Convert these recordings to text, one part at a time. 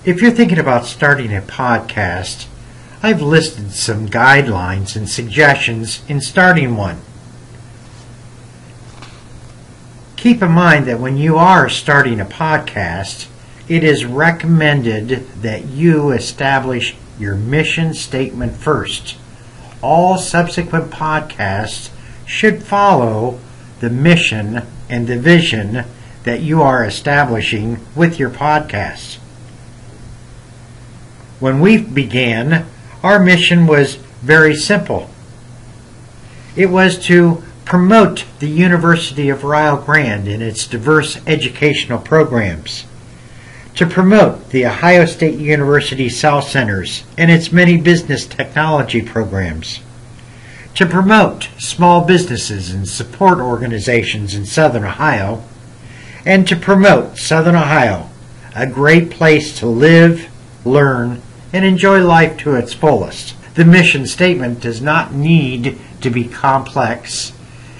If you're thinking about starting a podcast, I've listed some guidelines and suggestions in starting one. Keep in mind that when you are starting a podcast, it is recommended that you establish your mission statement first. All subsequent podcasts should follow the mission and the vision that you are establishing with your podcast. When we began, our mission was very simple. It was to promote the University of Rio Grande and its diverse educational programs, to promote the Ohio State University South Centers and its many business technology programs, to promote small businesses and support organizations in Southern Ohio, and to promote Southern Ohio, a great place to live, learn, and enjoy life to its fullest. The mission statement does not need to be complex.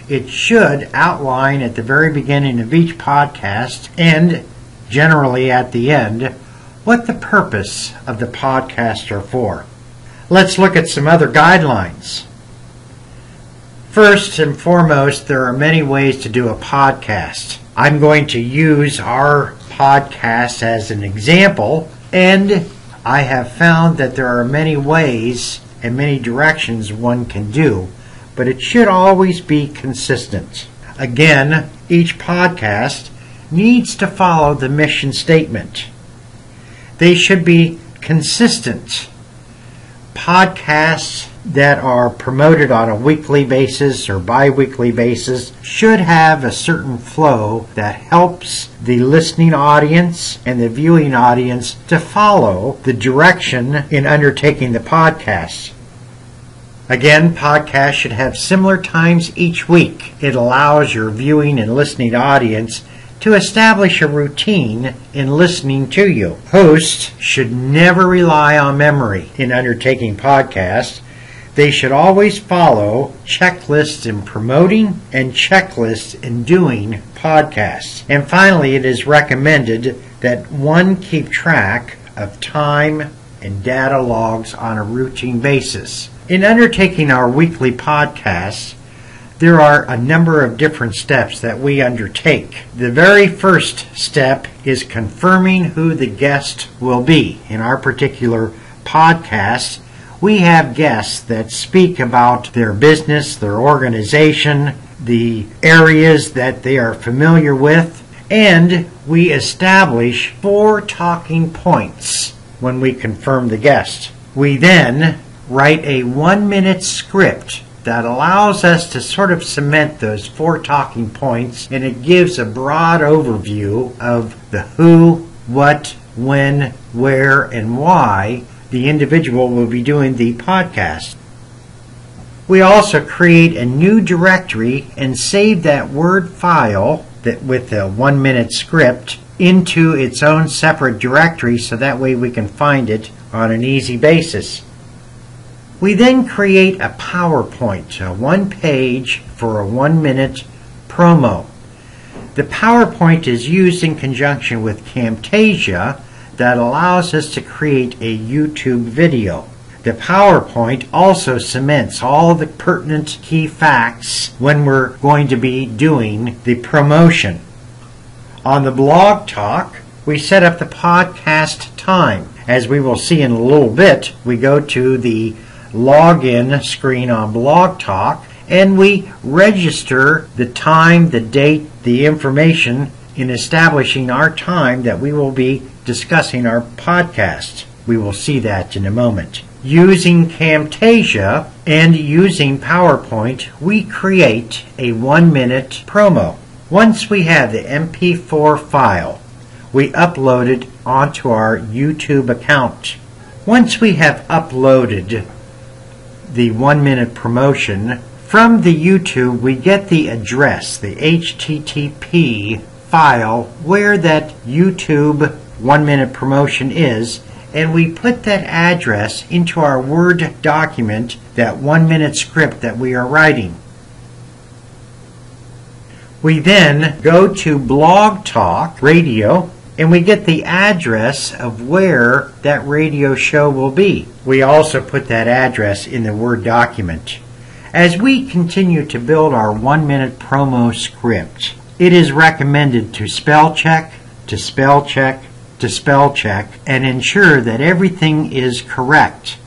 It should outline at the very beginning of each podcast and generally at the end what the purpose of the podcast are for. Let's look at some other guidelines. First and foremost, there are many ways to do a podcast. I'm going to use our podcast as an example, and I have found that there are many ways and many directions one can do, but it should always be consistent. Again, each podcast needs to follow the mission statement. They should be consistent. Podcasts that are promoted on a weekly basis or bi-weekly basis should have a certain flow that helps the listening audience and the viewing audience to follow the direction in undertaking the podcast. Again, podcasts should have similar times each week. It allows your viewing and listening audience to establish a routine in listening to you. Hosts should never rely on memory in undertaking podcasts. They should always follow checklists in promoting and checklists in doing podcasts. And finally, it is recommended that one keep track of time and data logs on a routine basis. In undertaking our weekly podcasts, there are a number of different steps that we undertake. The very first step is confirming who the guest will be. In our particular podcast, we have guests that speak about their business, their organization, the areas that they are familiar with, and we establish 4 talking points when we confirm the guest. We then write a 1-minute script that allows us to sort of cement those 4 talking points, and it gives a broad overview of the who, what, when, where, and why the individual will be doing the podcast. We also create a new directory and save that Word file that with the 1-minute script into its own separate directory so that way we can find it on an easy basis. We then create a PowerPoint, a 1-page for a 1-minute promo. The PowerPoint is used in conjunction with Camtasia that allows us to create a YouTube video. The PowerPoint also cements all the pertinent key facts when we're going to be doing the promotion. On the Blog Talk, we set up the podcast time. As we will see in a little bit, we go to the login screen on Blog Talk and we register the time, the date, the information in establishing our time that we will be discussing our podcast. We will see that in a moment. Using Camtasia and using PowerPoint, we create a 1-minute promo. Once we have the MP4 file, we upload it onto our YouTube account. Once we have uploaded the 1-minute promotion, from the YouTube we get the address, the HTTP file where that YouTube 1-minute promotion is, and we put that address into our Word document, that 1-minute script that we are writing. We then go to Blog Talk Radio and we get the address of where that radio show will be. We also put that address in the Word document. As we continue to build our 1-minute promo script, it is recommended to spell check, to spell check, to spell check, and ensure that everything is correct.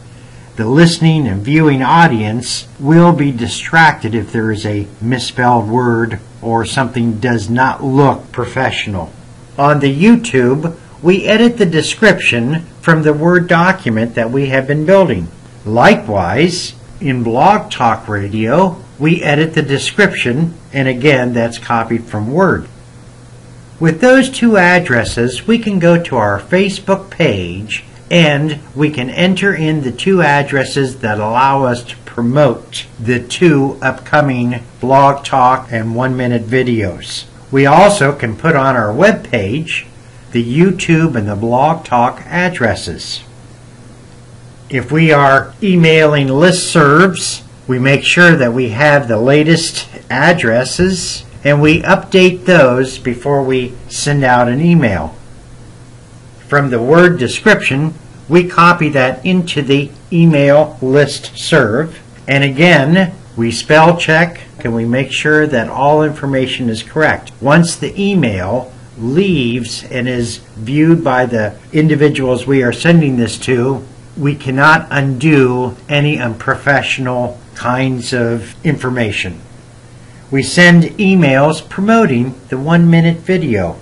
The listening and viewing audience will be distracted if there is a misspelled word or something does not look professional. On the YouTube, we edit the description from the Word document that we have been building. Likewise, in Blog Talk Radio, we edit the description, and again, that's copied from Word. With those two addresses, we can go to our Facebook page and we can enter in the two addresses that allow us to promote the two upcoming Blog Talk and 1-minute videos. We also can put on our web page the YouTube and the Blog Talk addresses. If we are emailing listservs, we make sure that we have the latest addresses and we update those before we send out an email. From the Word description, we copy that into the email list serve, and again, we spell check and we make sure that all information is correct. Once the email leaves and is viewed by the individuals we are sending this to, we cannot undo any unprofessional kinds of information. We send emails promoting the 1-minute video.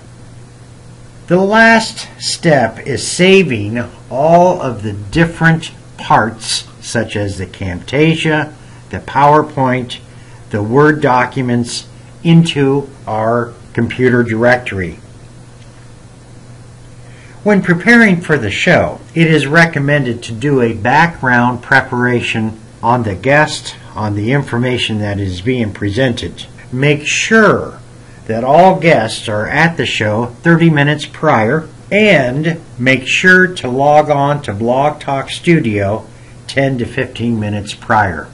The last step is saving all of the different parts, such as the Camtasia, the PowerPoint, the Word documents, into our computer directory. When preparing for the show, it is recommended to do a background preparation on the guest, on the information that is being presented. Make sure that all guests are at the show 30 minutes prior, and make sure to log on to Blog Talk Studio 10 to 15 minutes prior.